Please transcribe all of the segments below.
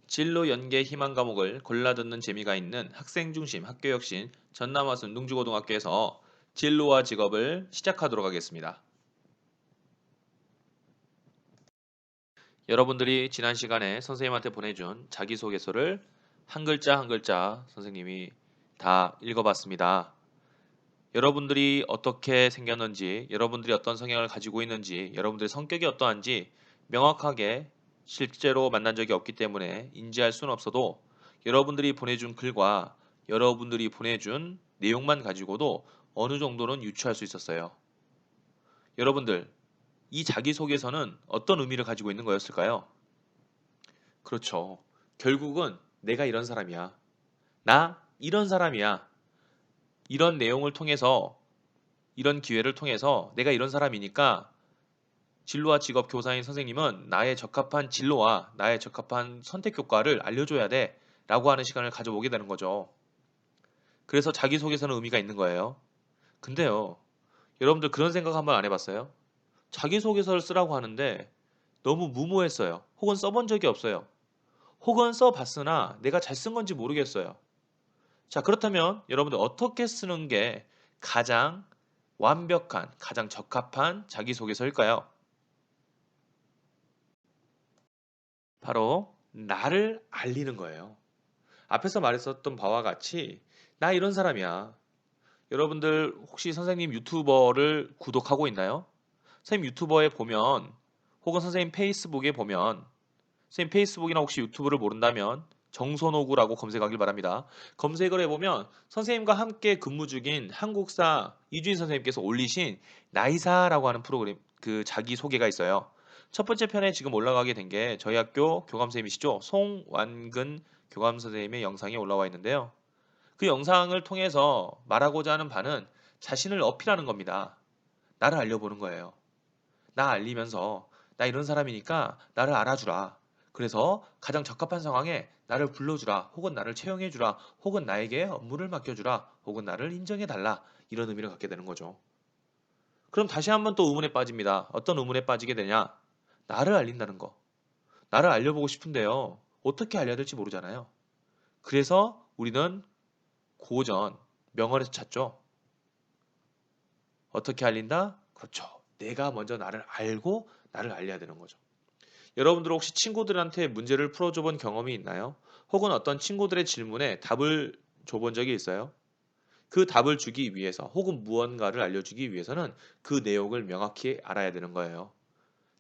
진로 연계 희망 과목을 골라 듣는 재미가 있는 학생 중심 학교 혁신 전남화순 농주고등학교에서 진로와 직업을 시작하도록 하겠습니다. 여러분들이 지난 시간에 선생님한테 보내준 자기소개서를 한 글자 한 글자 선생님이 다 읽어봤습니다. 여러분들이 어떻게 생겼는지, 여러분들이 어떤 성향을 가지고 있는지, 여러분들의 성격이 어떠한지 명확하게 실제로 만난 적이 없기 때문에 인지할 수는 없어도 여러분들이 보내준 글과 여러분들이 보내준 내용만 가지고도 어느 정도는 유추할 수 있었어요. 여러분들, 이 자기소개서는 어떤 의미를 가지고 있는 거였을까요? 그렇죠. 결국은 내가 이런 사람이야. 나 이런 사람이야. 이런 내용을 통해서 이런 기회를 통해서 내가 이런 사람이니까 진로와 직업 교사인 선생님은 나의 적합한 진로와 나의 적합한 선택 효과를 알려줘야 돼 라고 하는 시간을 가져보게 되는 거죠. 그래서 자기소개서는 의미가 있는 거예요. 근데요, 여러분들 그런 생각 한번 안 해봤어요? 자기소개서를 쓰라고 하는데 너무 무모했어요. 혹은 써본 적이 없어요. 혹은 써봤으나 내가 잘 쓴 건지 모르겠어요. 자, 그렇다면 여러분들 어떻게 쓰는 게 가장 완벽한, 가장 적합한 자기소개서일까요? 바로 나를 알리는 거예요. 앞에서 말했었던 바와 같이 나 이런 사람이야. 여러분들 혹시 선생님 유튜버를 구독하고 있나요? 선생님 유튜버에 보면 혹은 선생님 페이스북에 보면 선생님 페이스북이나 혹시 유튜브를 모른다면 정선호구라고 검색하길 바랍니다. 검색을 해보면 선생님과 함께 근무 중인 한국사 이주인 선생님께서 올리신 나이사라고 하는 프로그램 그 자기소개가 있어요. 첫 번째 편에 지금 올라가게 된 게 저희 학교 교감선생님이시죠. 송완근 교감선생님의 영상이 올라와 있는데요. 그 영상을 통해서 말하고자 하는 바는 자신을 어필하는 겁니다. 나를 알려보는 거예요. 나 알리면서 나 이런 사람이니까 나를 알아주라. 그래서 가장 적합한 상황에 나를 불러주라. 혹은 나를 채용해주라. 혹은 나에게 업무를 맡겨주라. 혹은 나를 인정해달라. 이런 의미를 갖게 되는 거죠. 그럼 다시 한번 또 의문에 빠집니다. 어떤 의문에 빠지게 되냐? 나를 알린다는 거. 나를 알려보고 싶은데요. 어떻게 알려야 될지 모르잖아요. 그래서 우리는 고전, 명언에서 찾죠. 어떻게 알린다? 그렇죠. 내가 먼저 나를 알고 나를 알려야 되는 거죠. 여러분들 혹시 친구들한테 문제를 풀어줘 본 경험이 있나요? 혹은 어떤 친구들의 질문에 답을 줘본 적이 있어요? 그 답을 주기 위해서 혹은 무언가를 알려주기 위해서는 그 내용을 명확히 알아야 되는 거예요.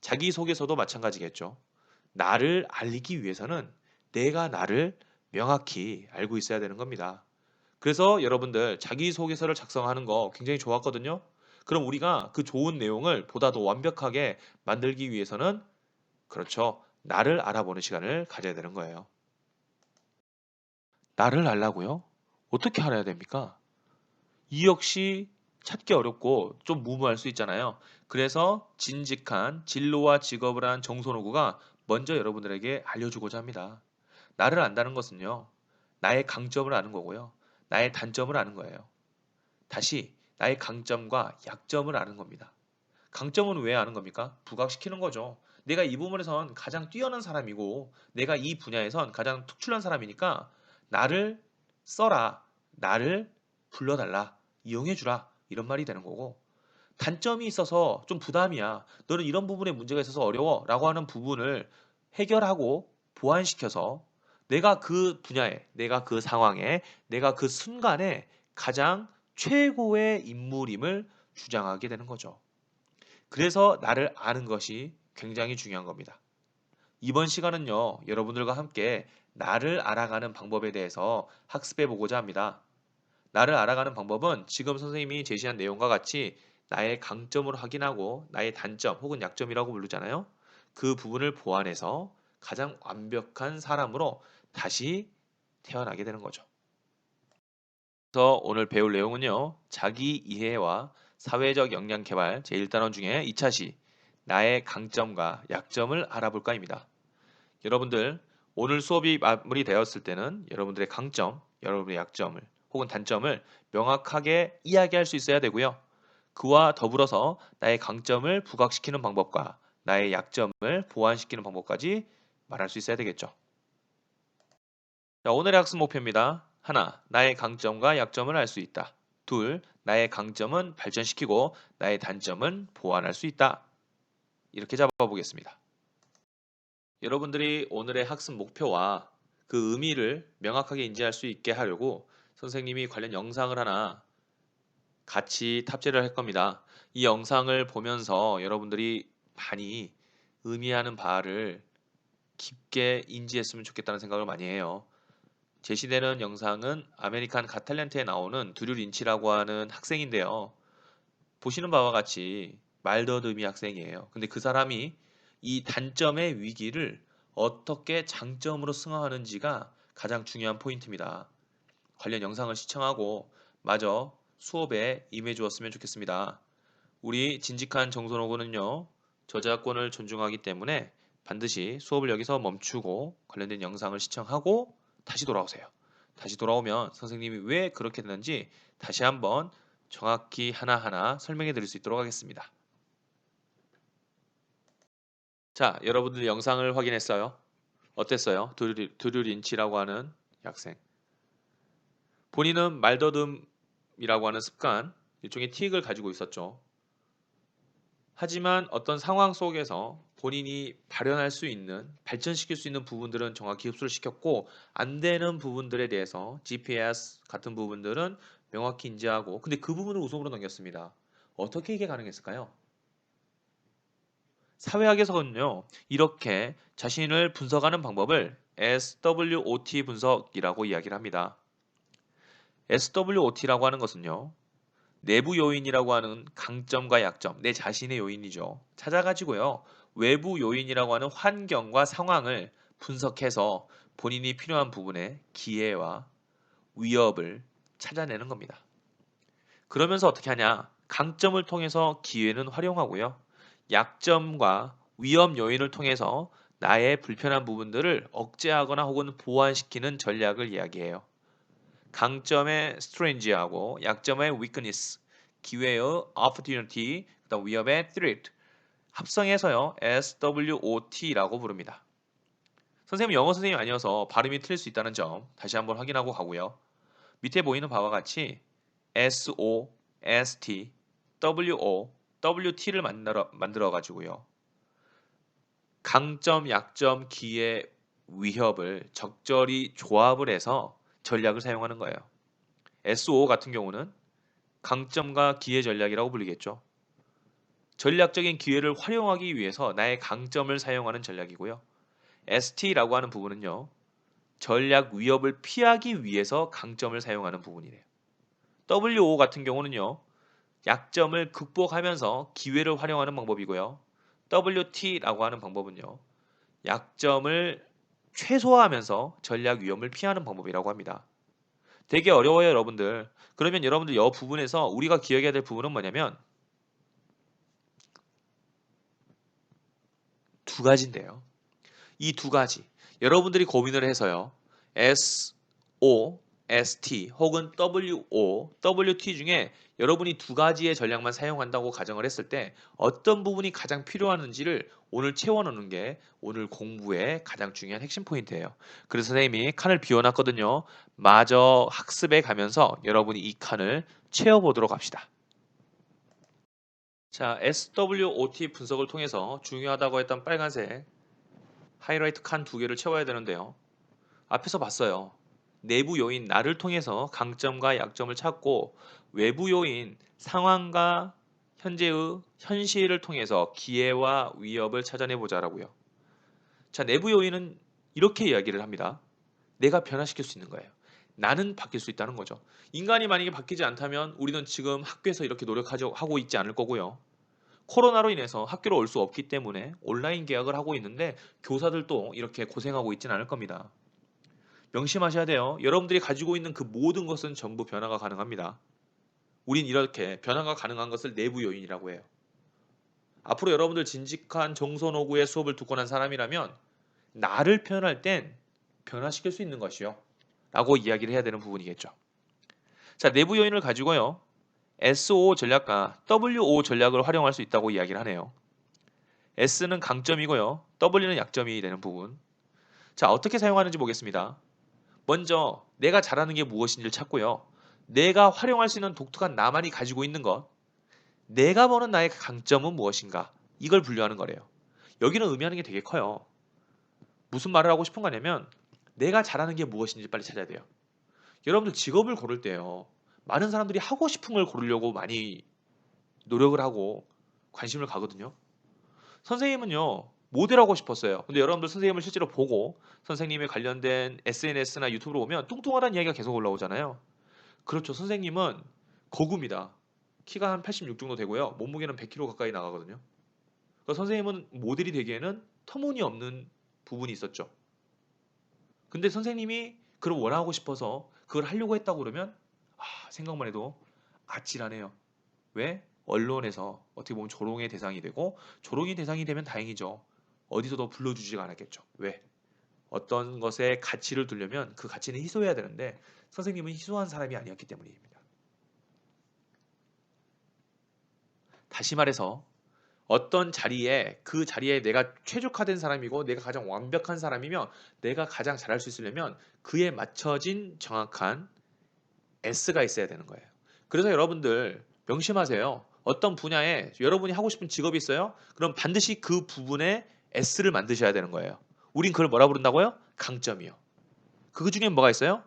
자기소개서도 마찬가지겠죠. 나를 알리기 위해서는 내가 나를 명확히 알고 있어야 되는 겁니다. 그래서 여러분들 자기소개서를 작성하는 거 굉장히 좋았거든요. 그럼 우리가 그 좋은 내용을 보다 더 완벽하게 만들기 위해서는 그렇죠. 나를 알아보는 시간을 가져야 되는 거예요. 나를 알라고요? 어떻게 알아야 됩니까? 이 역시 찾기 어렵고 좀 무모할 수 있잖아요. 그래서 진직한 진로와 직업을 한 정선호구가 먼저 여러분들에게 알려주고자 합니다. 나를 안다는 것은요. 나의 강점을 아는 거고요. 나의 단점을 아는 거예요. 다시 나의 강점과 약점을 아는 겁니다. 강점은 왜 아는 겁니까? 부각시키는 거죠. 내가 이 부분에선 가장 뛰어난 사람이고 내가 이 분야에선 가장 특출난 사람이니까 나를 써라. 나를 불러달라. 이용해주라. 이런 말이 되는 거고 단점이 있어서 좀 부담이야. 너는 이런 부분에 문제가 있어서 어려워. 라고 하는 부분을 해결하고 보완시켜서 내가 그 분야에, 내가 그 상황에, 내가 그 순간에 가장 최고의 인물임을 주장하게 되는 거죠. 그래서 나를 아는 것이 굉장히 중요한 겁니다. 이번 시간은요, 여러분들과 함께 나를 알아가는 방법에 대해서 학습해 보고자 합니다. 나를 알아가는 방법은 지금 선생님이 제시한 내용과 같이 나의 강점을 확인하고 나의 단점 혹은 약점이라고 부르잖아요. 그 부분을 보완해서 가장 완벽한 사람으로 다시 태어나게 되는 거죠. 그래서 오늘 배울 내용은요. 자기 이해와 사회적 역량 개발 제1단원 중에 2차 시 나의 강점과 약점을 알아볼까입니다. 여러분들 오늘 수업이 마무리되었을 때는 여러분들의 강점, 여러분의 약점을 혹은 단점을 명확하게 이야기할 수 있어야 되고요. 그와 더불어서 나의 강점을 부각시키는 방법과 나의 약점을 보완시키는 방법까지 말할 수 있어야 되겠죠. 자, 오늘의 학습 목표입니다. 하나, 나의 강점과 약점을 알 수 있다. 둘, 나의 강점은 발전시키고 나의 단점은 보완할 수 있다. 이렇게 잡아보겠습니다. 여러분들이 오늘의 학습 목표와 그 의미를 명확하게 인지할 수 있게 하려고 선생님이 관련 영상을 하나 같이 탑재를 할 겁니다. 이 영상을 보면서 여러분들이 많이 의미하는 바를 깊게 인지했으면 좋겠다는 생각을 많이 해요. 제시되는 영상은 아메리칸 갓탤런트에 나오는 드류 린치라고 하는 학생인데요. 보시는 바와 같이 말더드미 학생이에요. 근데 그 사람이 이 단점의 위기를 어떻게 장점으로 승화하는지가 가장 중요한 포인트입니다. 관련 영상을 시청하고 마저 수업에 임해 주었으면 좋겠습니다. 우리 진직한 정선호군은요, 저작권을 존중하기 때문에 반드시 수업을 여기서 멈추고 관련된 영상을 시청하고 다시 돌아오세요. 다시 돌아오면 선생님이 왜 그렇게 되는지 다시 한번 정확히 하나하나 설명해 드릴 수 있도록 하겠습니다. 자, 여러분들 영상을 확인했어요? 어땠어요? 드류 린치라고 하는 학생. 본인은 말더듬이라고 하는 습관, 일종의 틱을 가지고 있었죠. 하지만 어떤 상황 속에서 본인이 발현할 수 있는, 발전시킬 수 있는 부분들은 정확히 흡수를 시켰고, 안 되는 부분들에 대해서 GPS 같은 부분들은 명확히 인지하고, 근데 그 부분을 우선으로 넘겼습니다. 어떻게 이게 가능했을까요? 사회학에서는요, 이렇게 자신을 분석하는 방법을 SWOT 분석이라고 이야기를 합니다. SWOT라고 하는 것은요, 내부 요인이라고 하는 강점과 약점, 내 자신의 요인이죠. 찾아가지고요. 외부 요인이라고 하는 환경과 상황을 분석해서 본인이 필요한 부분에 기회와 위협을 찾아내는 겁니다. 그러면서 어떻게 하냐? 강점을 통해서 기회는 활용하고요. 약점과 위험 요인을 통해서 나의 불편한 부분들을 억제하거나 혹은 보완시키는 전략을 이야기해요. 강점의 strength하고 약점의 weakness, 기회의 opportunity, 그다음 위협의 threat 합성해서요 SWOT라고 부릅니다. 선생님 영어 선생님 아니어서 발음이 틀릴 수 있다는 점 다시 한번 확인하고 가고요. 밑에 보이는 바와 같이 SO, ST, WO, WT를 만들어 가지고요. 강점, 약점, 기회, 위협을 적절히 조합을 해서 전략을 사용하는 거예요. SO 같은 경우는 강점과 기회 전략이라고 불리겠죠. 전략적인 기회를 활용하기 위해서 나의 강점을 사용하는 전략이고요. ST라고 하는 부분은요. 전략 위협을 피하기 위해서 강점을 사용하는 부분이래요. WO 같은 경우는요. 약점을 극복하면서 기회를 활용하는 방법이고요. WT라고 하는 방법은요. 약점을 최소화하면서 전략 위험을 피하는 방법이라고 합니다. 되게 어려워요, 여러분들. 그러면 여러분들 이 부분에서 우리가 기억해야 될 부분은 뭐냐면 두 가지인데요. 이 두 가지 여러분들이 고민을 해서요. S, O, ST 혹은 WO, WT 중에 여러분이 두 가지의 전략만 사용한다고 가정을 했을 때 어떤 부분이 가장 필요한지를 오늘 채워놓는 게 오늘 공부의 가장 중요한 핵심 포인트예요. 그래서 선생님이 칸을 비워놨거든요. 마저 학습에 가면서 여러분이 이 칸을 채워보도록 합시다. 자, SWOT 분석을 통해서 중요하다고 했던 빨간색 하이라이트 칸 두 개를 채워야 되는데요. 앞에서 봤어요. 내부 요인 나를 통해서 강점과 약점을 찾고 외부 요인 상황과 현재의 현실을 통해서 기회와 위협을 찾아내 보자라고요. 자, 내부 요인은 이렇게 이야기를 합니다. 내가 변화시킬 수 있는 거예요. 나는 바뀔 수 있다는 거죠. 인간이 만약에 바뀌지 않다면 우리는 지금 학교에서 이렇게 노력하고 있지 않을 거고요. 코로나로 인해서 학교로 올 수 없기 때문에 온라인 계약을 하고 있는데 교사들도 이렇게 고생하고 있지는 않을 겁니다. 명심하셔야 돼요. 여러분들이 가지고 있는 그 모든 것은 전부 변화가 가능합니다. 우린 이렇게 변화가 가능한 것을 내부 요인이라고 해요. 앞으로 여러분들 진직한 정선호구의 수업을 듣고 난 사람이라면 나를 표현할 땐 변화시킬 수 있는 것이요. 라고 이야기를 해야 되는 부분이겠죠. 자, 내부 요인을 가지고요. SO 전략과 WO 전략을 활용할 수 있다고 이야기를 하네요. S는 강점이고요. W는 약점이 되는 부분. 자, 어떻게 사용하는지 보겠습니다. 먼저 내가 잘하는 게 무엇인지를 찾고요. 내가 활용할 수 있는 독특한 나만이 가지고 있는 것, 내가 보는 나의 강점은 무엇인가, 이걸 분류하는 거래요. 여기는 의미하는 게 되게 커요. 무슨 말을 하고 싶은 거냐면 내가 잘하는 게 무엇인지 빨리 찾아야 돼요. 여러분들 직업을 고를 때요. 많은 사람들이 하고 싶은 걸 고르려고 많이 노력을 하고 관심을 가거든요. 선생님은요. 모델하고 싶었어요. 근데 여러분들 선생님을 실제로 보고 선생님에 관련된 SNS나 유튜브로 보면 뚱뚱하다는 이야기가 계속 올라오잖아요. 그렇죠. 선생님은 거구입니다. 키가 한 86 정도 되고요. 몸무게는 100kg 가까이 나가거든요. 그러니까 선생님은 모델이 되기에는 터무니없는 부분이 있었죠. 근데 선생님이 그걸 원하고 싶어서 그걸 하려고 했다고 그러면 생각만 해도 아찔하네요. 왜? 언론에서 어떻게 보면 조롱의 대상이 되고 조롱의 대상이 되면 다행이죠. 어디서도 불러주지가 않았겠죠. 왜? 어떤 것에 가치를 두려면 그 가치는 희소해야 되는데 선생님은 희소한 사람이 아니었기 때문입니다. 다시 말해서 어떤 자리에 그 자리에 내가 최적화된 사람이고 내가 가장 완벽한 사람이며 내가 가장 잘할 수 있으려면 그에 맞춰진 정확한 S가 있어야 되는 거예요. 그래서 여러분들 명심하세요. 어떤 분야에 여러분이 하고 싶은 직업이 있어요? 그럼 반드시 그 부분에 S를 만드셔야 되는 거예요. 우린 그걸 뭐라 부른다고요? 강점이요. 그 중에 뭐가 있어요?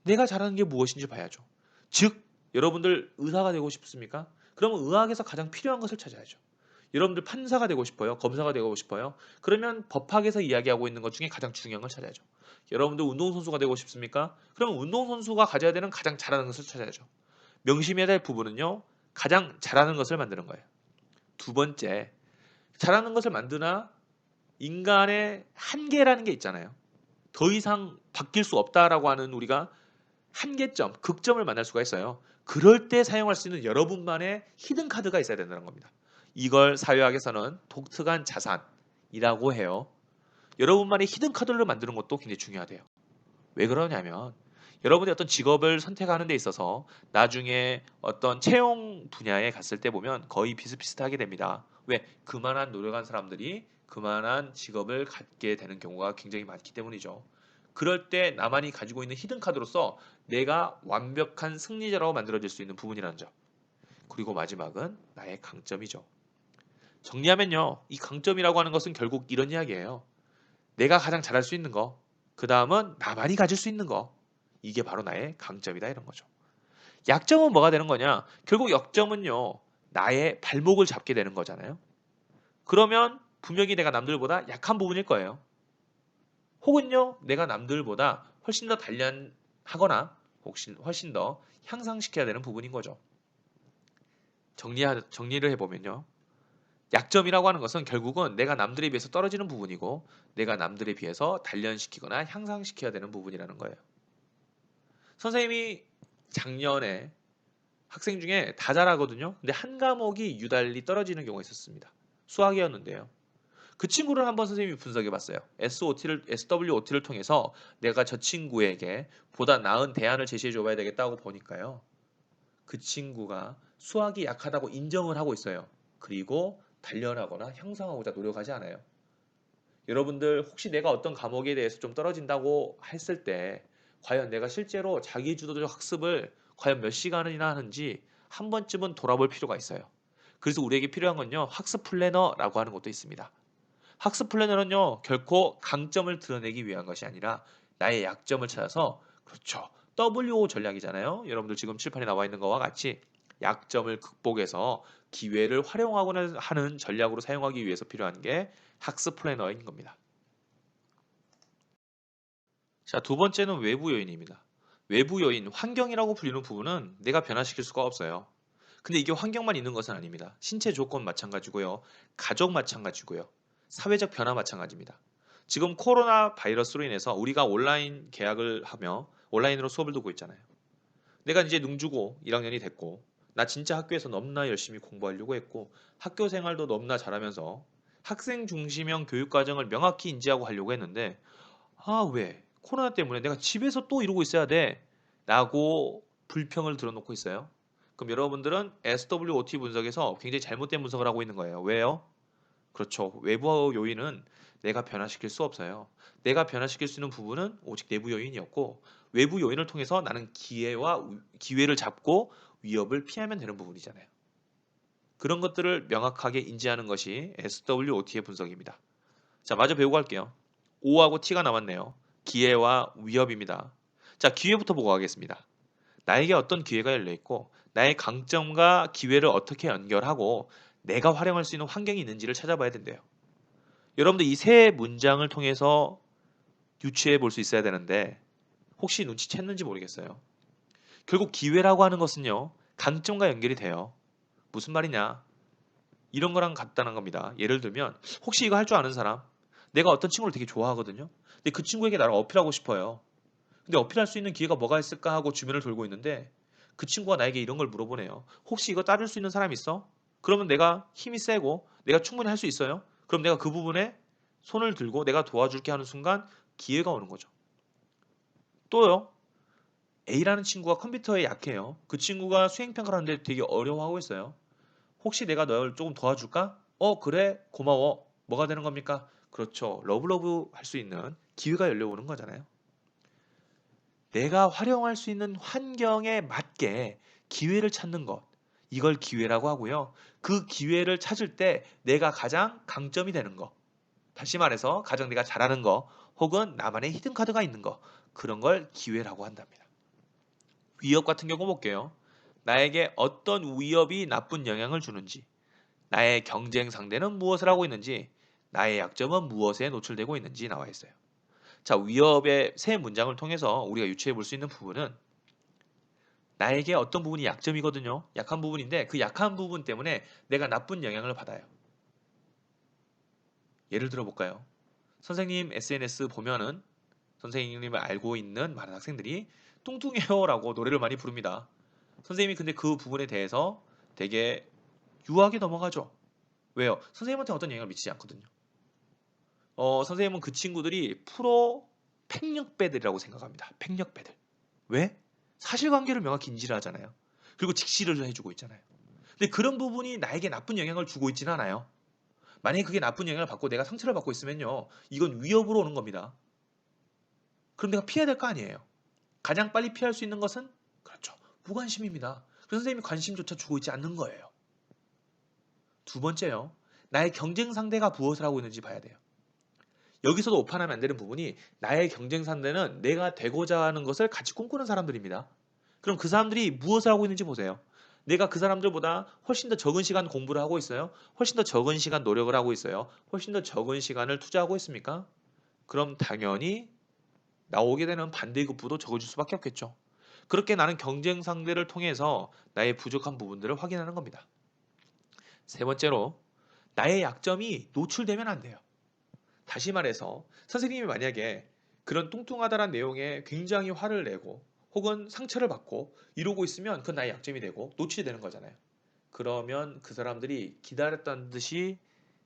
내가 잘하는 게 무엇인지 봐야죠. 즉, 여러분들 의사가 되고 싶습니까? 그러면 의학에서 가장 필요한 것을 찾아야죠. 여러분들 판사가 되고 싶어요? 검사가 되고 싶어요? 그러면 법학에서 이야기하고 있는 것 중에 가장 중요한 걸 찾아야죠. 여러분들 운동선수가 되고 싶습니까? 그러면 운동선수가 가져야 되는 가장 잘하는 것을 찾아야죠. 명심해야 될 부분은요. 가장 잘하는 것을 만드는 거예요. 두 번째, 잘하는 것을 만드나 인간의 한계라는 게 있잖아요. 더 이상 바뀔 수 없다라고 하는 우리가 한계점, 극점을 만날 수가 있어요. 그럴 때 사용할 수 있는 여러분만의 히든 카드가 있어야 된다는 겁니다. 이걸 사회학에서는 독특한 자산이라고 해요. 여러분만의 히든 카드를 만드는 것도 굉장히 중요하대요. 왜 그러냐면 여러분이 어떤 직업을 선택하는 데 있어서 나중에 어떤 채용 분야에 갔을 때 보면 거의 비슷비슷하게 됩니다. 왜? 그만한 노력한 사람들이 그만한 직업을 갖게 되는 경우가 굉장히 많기 때문이죠. 그럴 때 나만이 가지고 있는 히든 카드로서 내가 완벽한 승리자라고 만들어질 수 있는 부분이라는 점. 그리고 마지막은 나의 강점이죠. 정리하면요. 이 강점이라고 하는 것은 결국 이런 이야기예요. 내가 가장 잘할 수 있는 거. 그 다음은 나만이 가질 수 있는 거. 이게 바로 나의 강점이다 이런 거죠. 약점은 뭐가 되는 거냐? 결국 약점은요. 나의 발목을 잡게 되는 거잖아요. 그러면 분명히 내가 남들보다 약한 부분일 거예요. 혹은요. 내가 남들보다 훨씬 더 단련하거나 훨씬 더 향상시켜야 되는 부분인 거죠. 정리를 해보면요. 약점이라고 하는 것은 결국은 내가 남들에 비해서 떨어지는 부분이고 내가 남들에 비해서 단련시키거나 향상시켜야 되는 부분이라는 거예요. 선생님이 작년에 학생 중에 다 잘하거든요. 근데 한 과목이 유달리 떨어지는 경우가 있었습니다. 수학이었는데요. 그 친구를 한번 선생님이 분석해 봤어요. SWOT를 통해서 내가 저 친구에게 보다 나은 대안을 제시해 줘봐야 되겠다고 보니까요. 그 친구가 수학이 약하다고 인정을 하고 있어요. 그리고 단련하거나 향상하고자 노력하지 않아요. 여러분들 혹시 내가 어떤 과목에 대해서 좀 떨어진다고 했을 때 과연 내가 실제로 자기주도적 학습을 과연 몇 시간이나 하는지 한 번쯤은 돌아볼 필요가 있어요. 그래서 우리에게 필요한 건요. 학습 플래너라고 하는 것도 있습니다. 학습 플래너는요. 결코 강점을 드러내기 위한 것이 아니라 나의 약점을 찾아서 그렇죠. WO 전략이잖아요. 여러분들 지금 칠판에 나와 있는 것과 같이 약점을 극복해서 기회를 활용하고자 하는 전략으로 사용하기 위해서 필요한 게 학습 플래너인 겁니다. 자, 두 번째는 외부 요인입니다. 외부 요인, 환경이라고 불리는 부분은 내가 변화시킬 수가 없어요. 근데 이게 환경만 있는 것은 아닙니다. 신체 조건 마찬가지고요. 가족 마찬가지고요. 사회적 변화 마찬가지입니다. 지금 코로나 바이러스로 인해서 우리가 온라인 계약을 하며 온라인으로 수업을 듣고 있잖아요. 내가 이제 능주고 1학년이 됐고 나 진짜 학교에서 너무나 열심히 공부하려고 했고 학교 생활도 너무나 잘하면서 학생 중심형 교육 과정을 명확히 인지하고 하려고 했는데 왜? 코로나 때문에 내가 집에서 또 이러고 있어야 돼. 라고 불평을 들어놓고 있어요. 그럼 여러분들은 SWOT 분석에서 굉장히 잘못된 분석을 하고 있는 거예요. 왜요? 그렇죠. 외부 요인은 내가 변화시킬 수 없어요. 내가 변화시킬 수 있는 부분은 오직 내부 요인이었고 외부 요인을 통해서 나는 기회를 잡고 위협을 피하면 되는 부분이잖아요. 그런 것들을 명확하게 인지하는 것이 SWOT의 분석입니다. 자, 마저 배우고 갈게요. O하고 T가 남았네요. 기회와 위협입니다. 자, 기회부터 보고 가겠습니다. 나에게 어떤 기회가 열려 있고 나의 강점과 기회를 어떻게 연결하고 내가 활용할 수 있는 환경이 있는지를 찾아봐야 된대요. 여러분들 이 세 문장을 통해서 유추해 볼 수 있어야 되는데 혹시 눈치챘는지 모르겠어요. 결국 기회라고 하는 것은요. 강점과 연결이 돼요. 무슨 말이냐? 이런 거랑 같다는 겁니다. 예를 들면 혹시 이거 할 줄 아는 사람? 내가 어떤 친구를 되게 좋아하거든요. 근데 그 친구에게 나를 어필하고 싶어요. 근데 어필할 수 있는 기회가 뭐가 있을까 하고 주변을 돌고 있는데 그 친구가 나에게 이런 걸 물어보네요. 혹시 이거 따를 수 있는 사람 있어? 그러면 내가 힘이 세고 내가 충분히 할 수 있어요? 그럼 내가 그 부분에 손을 들고 내가 도와줄게 하는 순간 기회가 오는 거죠. 또요. A라는 친구가 컴퓨터에 약해요. 그 친구가 수행평가를 하는데 되게 어려워하고 있어요. 혹시 내가 널 조금 도와줄까? 그래. 고마워. 뭐가 되는 겁니까? 그렇죠. 러브러브 할 수 있는 기회가 열려오는 거잖아요. 내가 활용할 수 있는 환경에 맞게 기회를 찾는 것. 이걸 기회라고 하고요. 그 기회를 찾을 때 내가 가장 강점이 되는 거. 다시 말해서 가장 내가 잘하는 거 혹은 나만의 히든 카드가 있는 거. 그런 걸 기회라고 한답니다. 위협 같은 경우 볼게요. 나에게 어떤 위협이 나쁜 영향을 주는지, 나의 경쟁 상대는 무엇을 하고 있는지, 나의 약점은 무엇에 노출되고 있는지 나와 있어요. 자, 위협의 세 문장을 통해서 우리가 유추해 볼 수 있는 부분은 나에게 어떤 부분이 약점이거든요. 약한 부분인데 그 약한 부분 때문에 내가 나쁜 영향을 받아요. 예를 들어 볼까요? 선생님 SNS 보면은 선생님을 알고 있는 많은 학생들이 뚱뚱해요라고 노래를 많이 부릅니다. 선생님이 근데 그 부분에 대해서 되게 유하게 넘어가죠. 왜요? 선생님한테 어떤 영향을 미치지 않거든요. 선생님은 그 친구들이 프로 팽력배들이라고 생각합니다. 팽력배들. 왜? 사실관계를 명확히 인지를 하잖아요. 그리고 직시를 해주고 있잖아요. 근데 그런 부분이 나에게 나쁜 영향을 주고 있지는 않아요. 만약에 그게 나쁜 영향을 받고 내가 상처를 받고 있으면요. 이건 위협으로 오는 겁니다. 그럼 내가 피해야 될 거 아니에요. 가장 빨리 피할 수 있는 것은 그렇죠. 무관심입니다. 그 선생님이 관심조차 주고 있지 않는 거예요. 두 번째요. 나의 경쟁 상대가 무엇을 하고 있는지 봐야 돼요. 여기서도 오판하면 안 되는 부분이 나의 경쟁 상대는 내가 되고자 하는 것을 같이 꿈꾸는 사람들입니다. 그럼 그 사람들이 무엇을 하고 있는지 보세요. 내가 그 사람들보다 훨씬 더 적은 시간 공부를 하고 있어요? 훨씬 더 적은 시간 노력을 하고 있어요? 훨씬 더 적은 시간을 투자하고 있습니까? 그럼 당연히 나오게 되는 반대급부도 적어질 수밖에 없겠죠. 그렇게 나는 경쟁 상대를 통해서 나의 부족한 부분들을 확인하는 겁니다. 세 번째로 나의 약점이 노출되면 안 돼요. 다시 말해서 선생님이 만약에 그런 뚱뚱하다란 내용에 굉장히 화를 내고 혹은 상처를 받고 이러고 있으면 그건 나의 약점이 되고 노출이 되는 거잖아요. 그러면 그 사람들이 기다렸던 듯이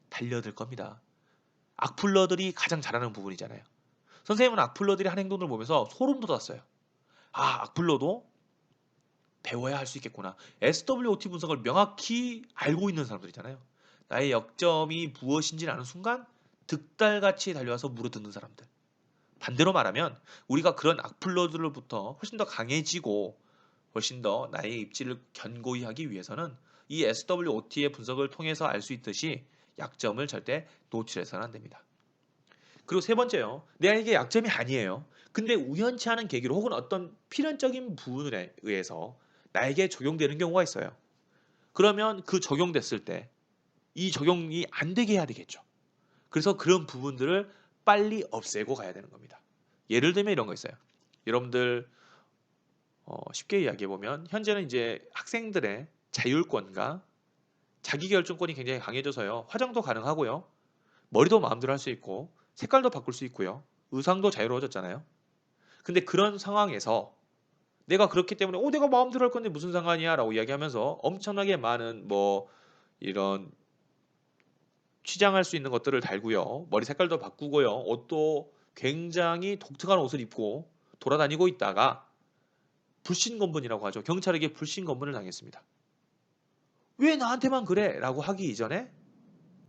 달려들 겁니다. 악플러들이 가장 잘하는 부분이잖아요. 선생님은 악플러들이 한 행동을 보면서 소름 돋았어요. 아, 악플러도 배워야 할 수 있겠구나. SWOT 분석을 명확히 알고 있는 사람들이잖아요. 나의 약점이 무엇인지를 아는 순간 득달같이 달려와서 물어뜯는 사람들. 반대로 말하면 우리가 그런 악플러들로부터 훨씬 더 강해지고 훨씬 더 나의 입지를 견고히 하기 위해서는 이 SWOT의 분석을 통해서 알 수 있듯이 약점을 절대 노출해서는 안 됩니다. 그리고 세 번째요. 내게 약점이 아니에요. 근데 우연치 않은 계기로 혹은 어떤 필연적인 부분에 의해서 나에게 적용되는 경우가 있어요. 그러면 그 적용됐을 때 이 적용이 안 되게 해야 되겠죠. 그래서 그런 부분들을 빨리 없애고 가야 되는 겁니다. 예를 들면 이런 거 있어요. 여러분들 쉽게 이야기해 보면 현재는 이제 학생들의 자율권과 자기결정권이 굉장히 강해져서요. 화장도 가능하고요. 머리도 마음대로 할 수 있고 색깔도 바꿀 수 있고요. 의상도 자유로워졌잖아요. 근데 그런 상황에서 내가 그렇기 때문에 내가 마음대로 할 건데 무슨 상관이야 라고 이야기하면서 엄청나게 많은 뭐 이런 취장할 수 있는 것들을 달고요. 머리 색깔도 바꾸고요. 옷도 굉장히 독특한 옷을 입고 돌아다니고 있다가 불신검문이라고 하죠. 경찰에게 불신검문을 당했습니다. 왜 나한테만 그래? 라고 하기 이전에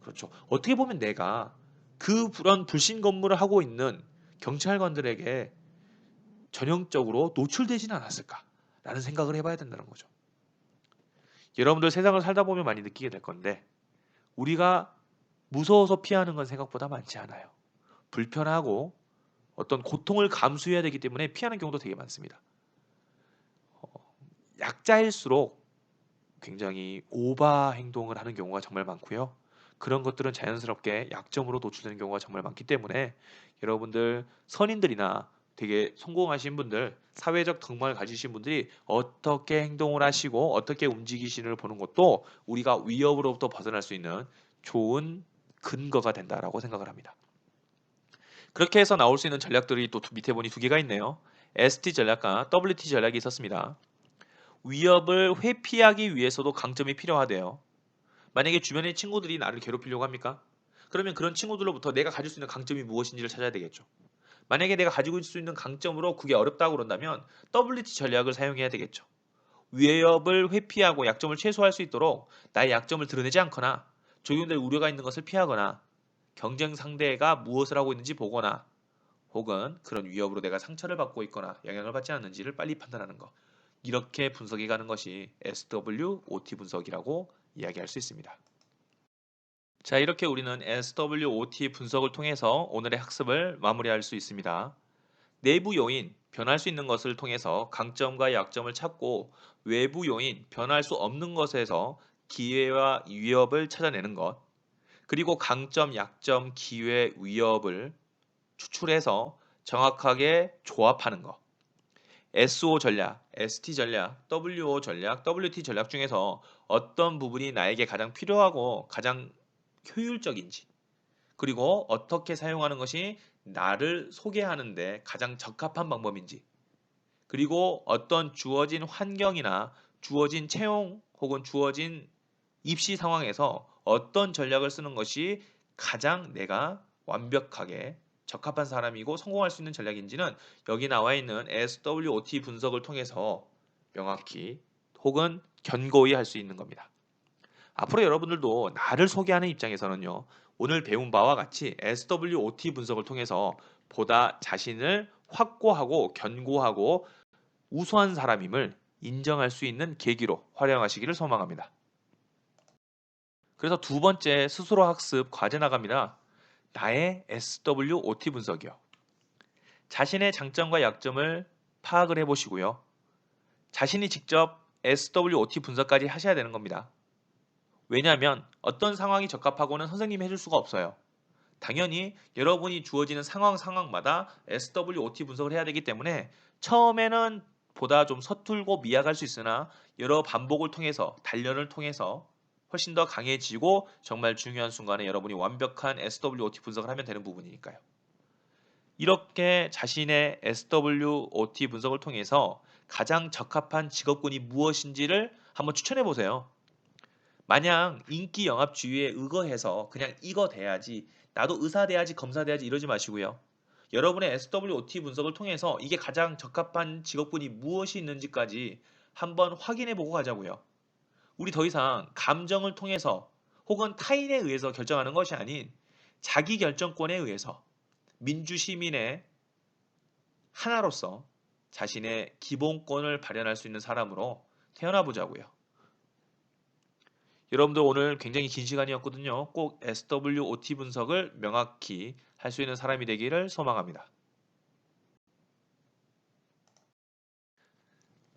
그렇죠. 어떻게 보면 내가 그런 불신 검문을 하고 있는 경찰관들에게 전형적으로 노출되지는 않았을까라는 생각을 해봐야 된다는 거죠. 여러분들 세상을 살다 보면 많이 느끼게 될 건데 우리가 무서워서 피하는 건 생각보다 많지 않아요. 불편하고 어떤 고통을 감수해야 되기 때문에 피하는 경우도 되게 많습니다. 약자일수록 굉장히 오바 행동을 하는 경우가 정말 많고요. 그런 것들은 자연스럽게 약점으로 노출되는 경우가 정말 많기 때문에 여러분들 선인들이나 되게 성공하신 분들, 사회적 덕망을 가지신 분들이 어떻게 행동을 하시고 어떻게 움직이시는를 보는 것도 우리가 위협으로부터 벗어날 수 있는 좋은 근거가 된다라고 생각을 합니다. 그렇게 해서 나올 수 있는 전략들이 또 밑에 보니 두 개가 있네요. ST 전략과 WT 전략이 있었습니다. 위협을 회피하기 위해서도 강점이 필요하대요. 만약에 주변의 친구들이 나를 괴롭히려고 합니까? 그러면 그런 친구들로부터 내가 가질 수 있는 강점이 무엇인지를 찾아야 되겠죠. 만약에 내가 가지고 있을 수 있는 강점으로 그게 어렵다고 그런다면 WT 전략을 사용해야 되겠죠. 위협을 회피하고 약점을 최소화할 수 있도록 나의 약점을 드러내지 않거나 적용될 우려가 있는 것을 피하거나 경쟁 상대가 무엇을 하고 있는지 보거나 혹은 그런 위협으로 내가 상처를 받고 있거나 영향을 받지 않는지를 빨리 판단하는 것. 이렇게 분석해 가는 것이 SWOT 분석이라고 이야기할 수 있습니다. 자, 이렇게 우리는 SWOT 분석을 통해서 오늘의 학습을 마무리할 수 있습니다. 내부 요인, 변할 수 있는 것을 통해서 강점과 약점을 찾고 외부 요인, 변할 수 없는 것에서 기회와 위협을 찾아내는 것, 그리고 강점, 약점, 기회, 위협을 추출해서 정확하게 조합하는 것. SO 전략, ST 전략, WO 전략, WT 전략 중에서 어떤 부분이 나에게 가장 필요하고 가장 효율적인지, 그리고 어떻게 사용하는 것이 나를 소개하는데 가장 적합한 방법인지, 그리고 어떤 주어진 환경이나 주어진 채용 혹은 주어진 입시 상황에서 어떤 전략을 쓰는 것이 가장 내가 완벽하게 적합한 사람이고 성공할 수 있는 전략인지는 여기 나와 있는 SWOT 분석을 통해서 명확히 혹은 견고히 할 수 있는 겁니다. 앞으로 여러분들도 나를 소개하는 입장에서는요. 오늘 배운 바와 같이 SWOT 분석을 통해서 보다 자신을 확고하고 견고하고 우수한 사람임을 인정할 수 있는 계기로 활용하시기를 소망합니다. 그래서 두 번째 스스로 학습 과제 나갑니다. 나의 SWOT 분석이요. 자신의 장점과 약점을 파악을 해보시고요. 자신이 직접 SWOT 분석까지 하셔야 되는 겁니다. 왜냐하면 어떤 상황이 적합하고는 선생님이 해줄 수가 없어요. 당연히 여러분이 주어지는 상황마다 SWOT 분석을 해야 되기 때문에 처음에는 보다 좀 서툴고 미약할 수 있으나 여러 반복을 통해서 단련을 통해서 훨씬 더 강해지고 정말 중요한 순간에 여러분이 완벽한 SWOT 분석을 하면 되는 부분이니까요. 이렇게 자신의 SWOT 분석을 통해서 가장 적합한 직업군이 무엇인지를 한번 추천해 보세요. 마냥 인기 영합주의에 의거해서 그냥 이거 돼야지, 나도 의사 돼야지, 검사 돼야지 이러지 마시고요. 여러분의 SWOT 분석을 통해서 이게 가장 적합한 직업군이 무엇이 있는지까지 한번 확인해 보고 가자고요. 우리 더 이상 감정을 통해서 혹은 타인에 의해서 결정하는 것이 아닌 자기 결정권에 의해서 민주시민의 하나로서 자신의 기본권을 발현할 수 있는 사람으로 태어나 보자고요. 여러분들 오늘 굉장히 긴 시간이었거든요. 꼭 SWOT 분석을 명확히 할 수 있는 사람이 되기를 소망합니다.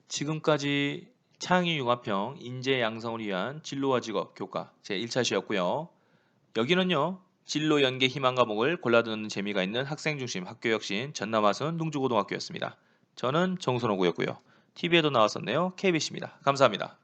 지금까지 창의융합형 인재 양성을 위한 진로와 직업 교과 제1차시였고요. 여기는요. 진로 연계 희망 과목을 골라듣는 재미가 있는 학생 중심 학교 혁신 전남하순 둥주고등학교였습니다. 저는 정선호구였고요. TV에도 나왔었네요. KBC입니다. 감사합니다.